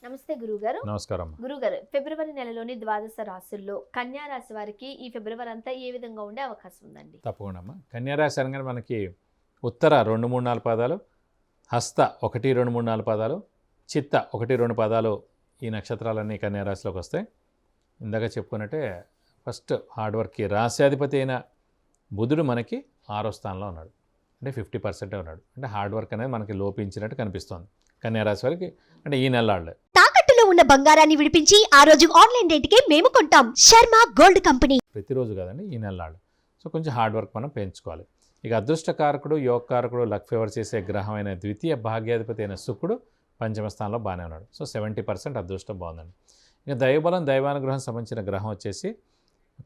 నమస్తే గురుగారు. నమస్కారం. గురుగారు, ఫిబ్రవరి నెలలోని ద్వాదశ రాశుల్లో కన్యా రాశి వారికి ఈ ఫిబ్రవరి అంతా ఏ విధంగా ఉండే అవకాశం ఉందండి? తప్పకుండా అమ్మా. కన్యారాశి అనగానే మనకి ఉత్తర 2, 3, 4 పాదాలు, హస్త 1, 2, 3, 4 పాదాలు, చిత్త 1, 2 పాదాలు ఈ నక్షత్రాలన్నీ కన్యారాశిలోకి వస్తాయి. ఇందాక చెప్పుకున్నట్టే ఫస్ట్ హార్డ్ వర్క్కి రాశ్యాధిపతి అయిన బుధుడు మనకి 6వ స్థానంలో ఉన్నాడు. అంటే 50% ఉన్నాడు. అంటే హార్డ్ వర్క్ అనేది మనకి లోపించినట్టు కనిపిస్తోంది కన్యారాశి వారికి. అంటే ఈ నెలల్లో తాకట్టులో ఉన్న బంగారాన్ని విడిపించి ఆ రోజు ఆన్లైన్ రేటుకే మేము కొంటాం. Sharma gold company. ప్రతిరోజు కాదండి, ఈ నెలల్లో. సో కొంచెం హార్డ్ వర్క్ మనం పెంచుకోవాలి. ఇక అదృష్టకారకుడు, యోగకారకుడు, లక్ ఫేవర్ చేసే గ్రహం అయిన ద్వితీయ భాగ్యాధిపతి అయిన శుక్రుడు పంచమ స్థానంలో బాగానే ఉన్నాడు. సో 70% అదృష్టం బాగుందండి. ఇక దైవబలం, దైవానుగ్రహం సంబంధించిన గ్రహం వచ్చేసి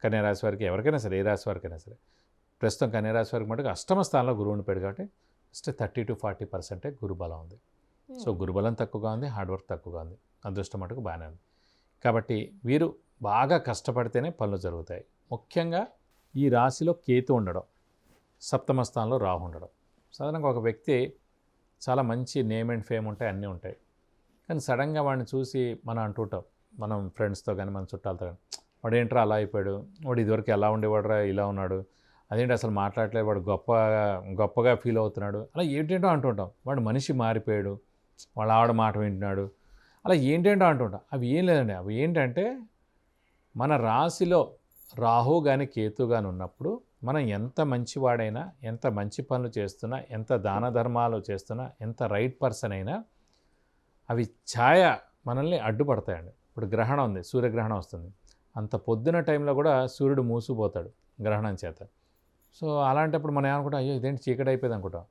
కన్యారాశి వారికి, ఎవరికైనా సరే, ఏ రాశి వారికైనా సరే, ప్రస్తుతం కన్యారాశి వారికి మటుకు అష్టమ స్థానంలో గురువు ఉండిపోయాడు కాబట్టి జస్ట్ 30 to 40% గురుబలం ఉంది. సో గురుబలం తక్కువగా ఉంది, హార్డ్ వర్క్ తక్కువగా ఉంది, అదృష్టం మటుకు బాగానే ఉంది. కాబట్టి వీరు బాగా కష్టపడితేనే పనులు జరుగుతాయి. ముఖ్యంగా ఈ రాశిలో కేతు ఉండడం, సప్తమ స్థానంలో రాహు ఉండడం. సాధారణంగా ఒక వ్యక్తి చాలా మంచి నేమ్ అండ్ ఫేమ్ ఉంటాయి, అన్నీ ఉంటాయి. కానీ సడన్గా వాడిని చూసి మనం అంటుంటాం, మనం ఫ్రెండ్స్తో కానీ మన చుట్టాలతో కానీ, వాడు ఏంట్రా అలా అయిపోయాడు, వాడు ఇదివరకు ఎలా ఉండేవాడురా ఇలా ఉన్నాడు, అదేంటి అసలు మాట్లాడలేదు, వాడు గొప్పగా ఫీల్ అవుతున్నాడు, అలా ఏంటేంటో అంటుంటాం. వాడు మనిషి మారిపోయాడు, వాళ్ళ ఆవిడ మాట వింటున్నాడు, అలా ఏంటేంటో అంటుంటాం. అవి ఏం లేదండి. అవి ఏంటంటే మన రాశిలో రాహు కానీ కేతు కానీ ఉన్నప్పుడు మనం ఎంత మంచివాడైనా, ఎంత మంచి పనులు చేస్తున్నా, ఎంత దాన ధర్మాలు చేస్తున్నా, ఎంత రైట్ పర్సన్ అయినా అవి ఛాయ మనల్ని అడ్డుపడతాయండి. ఇప్పుడు గ్రహణం ఉంది, సూర్యగ్రహణం వస్తుంది. అంత పొద్దున టైంలో కూడా సూర్యుడు మూసిపోతాడు గ్రహణం చేత. సో అలాంటప్పుడు మనం ఏమనుకుంటాం, అయ్యో ఇదేంటి చీకటి అయిపోయింది అనుకుంటాం.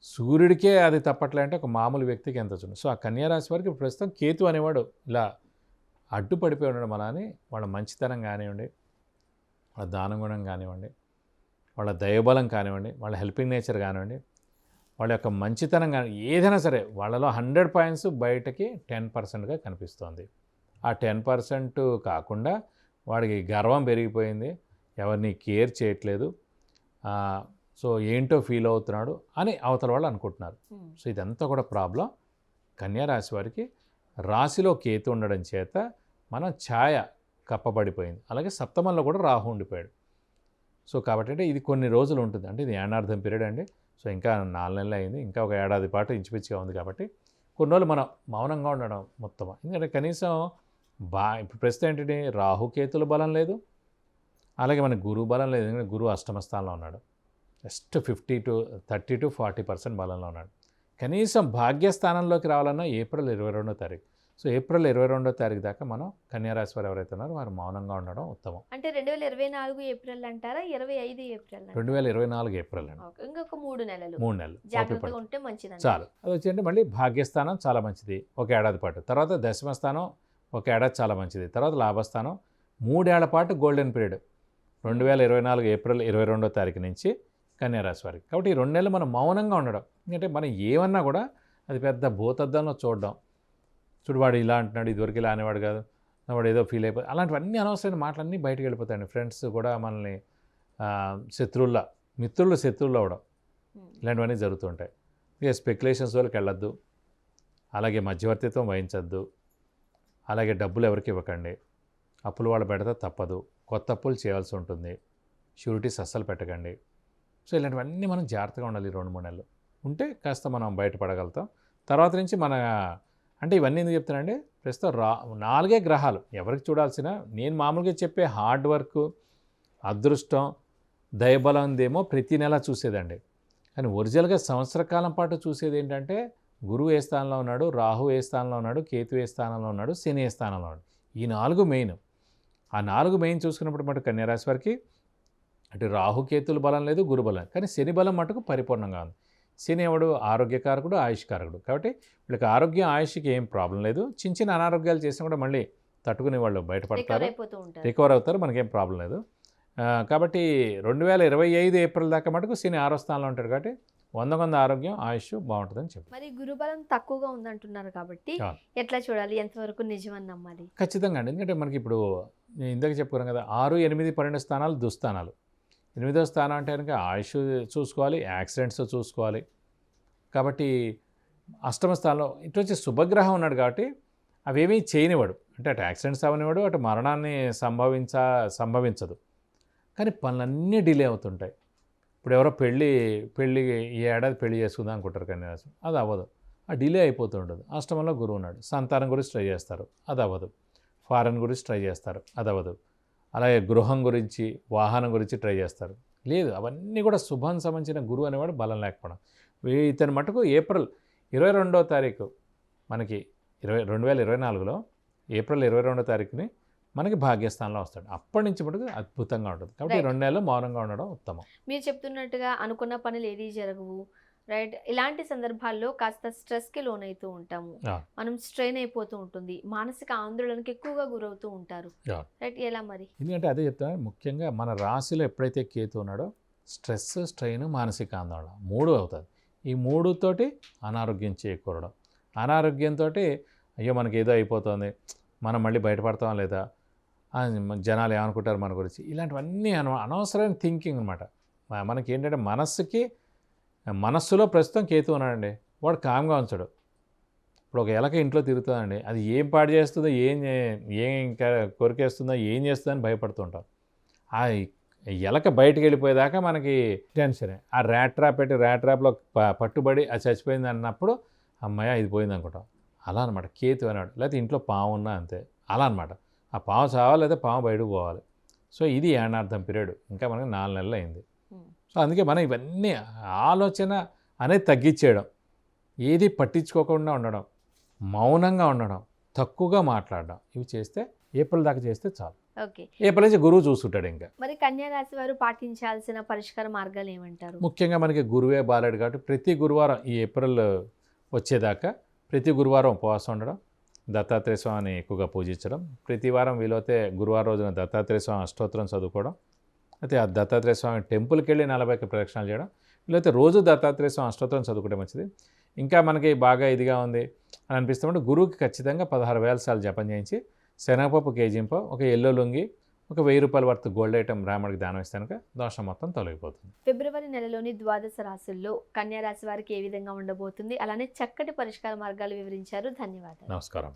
సూర్యుడికే అది తప్పట్లే అంటే ఒక మామూలు వ్యక్తికి ఎంత వచ్చింది. సో ఆ కన్యారాశి వారికి ప్రస్తుతం కేతు అనేవాడు ఇలా అడ్డుపడిపోయి ఉండడం వల్ల అని వాళ్ళ మంచితనం కానివ్వండి, వాళ్ళ దానగుణం కానివ్వండి, వాళ్ళ దైవబలం కానివ్వండి, వాళ్ళ హెల్పింగ్ నేచర్ కానివ్వండి, వాళ్ళ యొక్క మంచితనం కానీ ఏదైనా సరే వాళ్ళలో 100 పాయింట్స్ బయటకి 10%గా కనిపిస్తోంది. ఆ 10% కాకుండా వాడికి గర్వం పెరిగిపోయింది, ఎవరిని కేర్ చేయట్లేదు, సో ఏంటో ఫీల్ అవుతున్నాడు అని అవతల వాళ్ళు అనుకుంటున్నారు. సో ఇదంతా కూడా ప్రాబ్లం. కన్యారాశి వారికి రాశిలో కేతు ఉండడం చేత మనం ఛాయ కప్పబడిపోయింది. అలాగే సప్తమంలో కూడా రాహు ఉండిపోయాడు. సో కాబట్టి అంటే ఇది కొన్ని రోజులు ఉంటుంది. అంటే ఇది ఏడార్థం పీరియడ్ అండి. సో ఇంకా 4 నెలలు అయింది, ఇంకా ఒక ఏడాది పాటు ఇంచుమించుగా ఉంది. కాబట్టి కొన్ని రోజులు మనం మౌనంగా ఉండడం మొత్తం. ఎందుకంటే కనీసం ఇప్పుడు ప్రస్తుతం ఏంటంటే రాహుకేతుల బలం లేదు, అలాగే మనకు గురువు బలం లేదు. ఎందుకంటే గురువు అష్టమ స్థానంలో ఉన్నాడు. జస్ట్ 30 to 40% బలంలో ఉన్నాడు. కనీసం భాగ్యస్థానంలోకి రావాలన్నా ఏప్రిల్ 22వ తారీఖు. సో ఏప్రిల్ 22వ తారీఖు దాకా మనం కన్యారాశి వారు ఎవరైతే ఉన్నారో వారు మౌనంగా ఉండడం ఉత్తమం. అంటే 2024 ఏప్రిల్ అంటారా, 25 ఏప్రిల్ అంటారా? 2024 ఏప్రిల్ అండి. ఇంకొక 3 నెలలు 3 నెలలు జాగ్రత్తగా ఉంటే మంచిది చాలు. అది వచ్చేయండి మళ్ళీ భాగ్యస్థానం చాలా మంచిది ఒక ఏడాది పాటు, తర్వాత దశమ స్థానం ఒక ఏడాది చాలా మంచిది, తర్వాత లాభస్థానం 3 ఏళ్ల పాటు గోల్డెన్ పీరియడ్ 2024 ఏప్రిల్ 22వ తారీఖు నుంచి కన్యారాశి వారికి. కాబట్టి ఈ 2 నెలలు మనం మౌనంగా ఉండడం. ఎందుకంటే మనం ఏమన్నా కూడా అది పెద్ద భూతద్దంలో చూడడం, చూడు వాడు ఇలా అంటున్నాడు, ఇదివరకు ఇలా అనేవాడు కాదు, వాడు ఏదో ఫీల్ అయిపోయి, అలాంటివన్నీ అనవసరమైన మాటలన్నీ బయటకు వెళ్ళిపోతాయండి. ఫ్రెండ్స్ కూడా మనల్ని శత్రువుల్లో, మిత్రులు శత్రువులు అవ్వడం, ఇలాంటివన్నీ జరుగుతుంటాయి. ఇక స్పెక్యులేషన్స్ వాళ్ళకి వెళ్ళొద్దు, అలాగే మధ్యవర్తిత్వం వహించద్దు, అలాగే డబ్బులు ఎవరికి ఇవ్వకండి, అప్పులు వాళ్ళు పెడితే తప్పదు, కొత్త అప్పులు చేయాల్సి ఉంటుంది, షూరిటీస్ అస్సలు పెట్టకండి. సో ఇలాంటివన్నీ మనం జాగ్రత్తగా ఉండాలి. 2-3 నెలలు ఉంటే కాస్త మనం బయటపడగలుగుతాం. తర్వాత నుంచి మన అంటే ఇవన్నీ ఎందుకు చెప్తానంటే ప్రస్తుతం 4 గ్రహాలు ఎవరికి చూడాల్సిన, నేను మామూలుగా చెప్పే హార్డ్ వర్క్, అదృష్టం, దైవబలందేమో ప్రతి నెల చూసేదండి. కానీ ఒరిజినల్గా సంవత్సర కాలం పాటు చూసేది ఏంటంటే గురువు ఏ స్థానంలో ఉన్నాడు, రాహు ఏ స్థానంలో ఉన్నాడు, కేతు ఏ స్థానంలో ఉన్నాడు, శని ఏ స్థానంలో ఉన్నాడు. ఈ 4 మెయిన్. ఆ 4 మెయిన్ చూసుకున్నప్పుడు మటు కన్యారాశి వారికి అంటే రాహుకేతుల బలం లేదు, గురు బలం, కానీ శని బలం మటుకు పరిపూర్ణంగా ఉంది. శని ఎవడు ఆరోగ్యకారకుడు, ఆయుష్కారకుడు. కాబట్టి వీళ్ళకి ఆరోగ్యం, ఆయుష్కి ఏం ప్రాబ్లం లేదు. చిన్న చిన్న అనారోగ్యాలు చేసినా కూడా మళ్ళీ తట్టుకునే వాళ్ళు బయటపడతారు, రికవర్ అవుతారు, మనకేం ప్రాబ్లం లేదు. కాబట్టి 2025 ఏప్రిల్ దాకా మటుకు శని 6వ స్థానంలో ఉంటాడు. కాబట్టి 100 ఆరోగ్యం, ఆయుష్ బాగుంటుందని చెప్పి. మరి గురుబలం తక్కువగా ఉందంటున్నారు కాబట్టి ఎట్లా చూడాలి, ఎంతవరకు నిజమని నమ్మాలి? ఖచ్చితంగా అండి. ఎందుకంటే మనకి ఇప్పుడు నేను ఇందాక చెప్పుకున్నాను కదా, 6, 8, 12 స్థానాలు దుస్థానాలు. 8వ స్థానం అంటే కనుక ఆయుష్ చూసుకోవాలి, యాక్సిడెంట్స్ చూసుకోవాలి. కాబట్టి అష్టమ స్థానంలో ఇటు వచ్చి శుభగ్రహం ఉన్నాడు కాబట్టి అవేమీ చేయనివాడు, అంటే అటు యాక్సిడెంట్స్ అవనివాడు, అటు మరణాన్ని సంభవించదు. కానీ పనులన్నీ డిలే అవుతుంటాయి. ఇప్పుడు ఎవరో పెళ్ళి ఈ ఏడాది పెళ్లి చేసుకుందాం అనుకుంటారు కన్యారాశి, అది అవ్వదు, ఆ డిలే అయిపోతూ ఉంటుంది. అష్టమంలో గురువు ఉన్నాడు, సంతానం గురించి ట్రై చేస్తారు, అది అవ్వదు. ఫారెన్ గురించి ట్రై చేస్తారు, అది అవ్వదు. అలాగే గృహం గురించి, వాహనం గురించి ట్రై చేస్తారు, లేదు. అవన్నీ కూడా శుభం సంబంధించిన గురువు అనేవాడు బలం లేకపోవడం. ఇతని మటుకు ఏప్రిల్ 22వ తారీఖు మనకి 2024లో ఏప్రిల్ 22వ తారీఖుని మనకి భాగ్యస్థానంలో వస్తాడు. అప్పటి నుంచి మటుకు అద్భుతంగా ఉంటుంది. కాబట్టి 2 నెలలు మౌనంగా ఉండడం ఉత్తమం. మీరు చెప్తున్నట్టుగా అనుకున్న పనులు ఏది జరగవు, రైట్? ఇలాంటి సందర్భాల్లో కాస్త స్ట్రెస్కి లోనవుతూ ఉంటాము, మనం స్ట్రెయిన్ అయిపోతూ ఉంటుంది, మానసిక ఆందోళనకి ఎక్కువగా గురవుతూ ఉంటారు, రైట్? ఎలా మరి? ఎందుకంటే అదే చెప్తాను, ముఖ్యంగా మన రాశిలో ఎప్పుడైతే కేతు ఉన్నాడో స్ట్రెస్, స్ట్రెయిన్, మానసిక ఆందోళన 3 అవుతుంది. ఈ 3తోటి అనారోగ్యం చేకూరడం, అనారోగ్యంతో అయ్యో మనకి ఏదో అయిపోతుంది, మనం మళ్ళీ బయటపడతాం లేదా, జనాలు ఏమనుకుంటారు మన గురించి, ఇలాంటివన్నీ అనవసరమైన థింకింగ్ అనమాట. మనకి ఏంటంటే మనస్సులో ప్రస్తుతం కేతు ఉన్నాడండి, వాడు కామ్గా ఉంచడు. ఇప్పుడు ఒక ఎలక ఇంట్లో తిరుగుతుందండి, అది ఏం పాడు చేస్తుందో, ఏం ఇంకా కొరికేస్తుందో, ఏం చేస్తుందో అని భయపడుతూ ఉంటాం. ఆ ఎలక బయటికి వెళ్ళిపోయేదాకా మనకి టెన్షనే. ఆ ర్యాట్ ట్రాప్లో పట్టుబడి అది చచ్చిపోయింది అన్నప్పుడు అమ్మాయి ఇది పోయింది అనుకుంటాం. అలా అనమాట కేతు అన్నాడు. లేకపోతే ఇంట్లో పాము ఉన్నా అంతే, అలా అనమాట. ఆ పాము చావాలి, లేదా పాము బయటకు పోవాలి. సో ఇది ఏనార్థం పీరియడ్, ఇంకా మనకి 4 నెలలు అయింది. సో అందుకే మనం ఇవన్నీ ఆలోచన అనేది తగ్గించేయడం, ఏది పట్టించుకోకుండా ఉండడం, మౌనంగా ఉండడం, తక్కువగా మాట్లాడడం, ఇవి చేస్తే ఏప్రిల్ దాకా చేస్తే చాలు. ఓకే, ఏప్రిల్ నుంచి గురువు చూస్తుంటాడు. ఇంకా మరి కన్యా రాశి వారు పాటించాల్సిన పరిష్కార మార్గాలు ఏమంటారు? ముఖ్యంగా మనకి గురువే బాలేడు కాబట్టి ప్రతి గురువారం ఈ ఏప్రిల్ వచ్చేదాకా ప్రతి గురువారం ఉపవాసం ఉండడం, దత్తాత్రేయ స్వామిని ఎక్కువగా పూజించడం, ప్రతి వారం వీలైతే గురువారం రోజున దత్తాత్రేయ స్వామి అష్టోత్తరం చదువుకోవడం, అయితే ఆ దత్తాత్రేయ స్వామి టెంపుల్కి వెళ్ళి 40 ప్రదక్షిణాలు చేయడం, లేకపోతే రోజు దత్తాత్రేయ స్వామి అష్టోత్తరం చదువుకోవడం మంచిది. ఇంకా మనకి బాగా ఇదిగా ఉంది అని అనిపిస్తుంటే గురువుకి ఖచ్చితంగా 16,000 సార్లు జపం చేయించి శనగపప్పు కేజీంపో, ఒక ఎల్లో లుంగి, ఒక 1000 రూపాయల వర్త్ గోల్డ్ ఐటమ్ రాముడికి దానం ఇస్తే కనుక దోషం మొత్తం తొలగిపోతుంది. ఫిబ్రవరి నెలలోని ద్వాదశ రాశుల్లో కన్యా రాశి వారికి ఏ విధంగా ఉండబోతుంది, అలానే చక్కటి పరిష్కార మార్గాలు వివరించారు. ధన్యవాదాలు. నమస్కారం.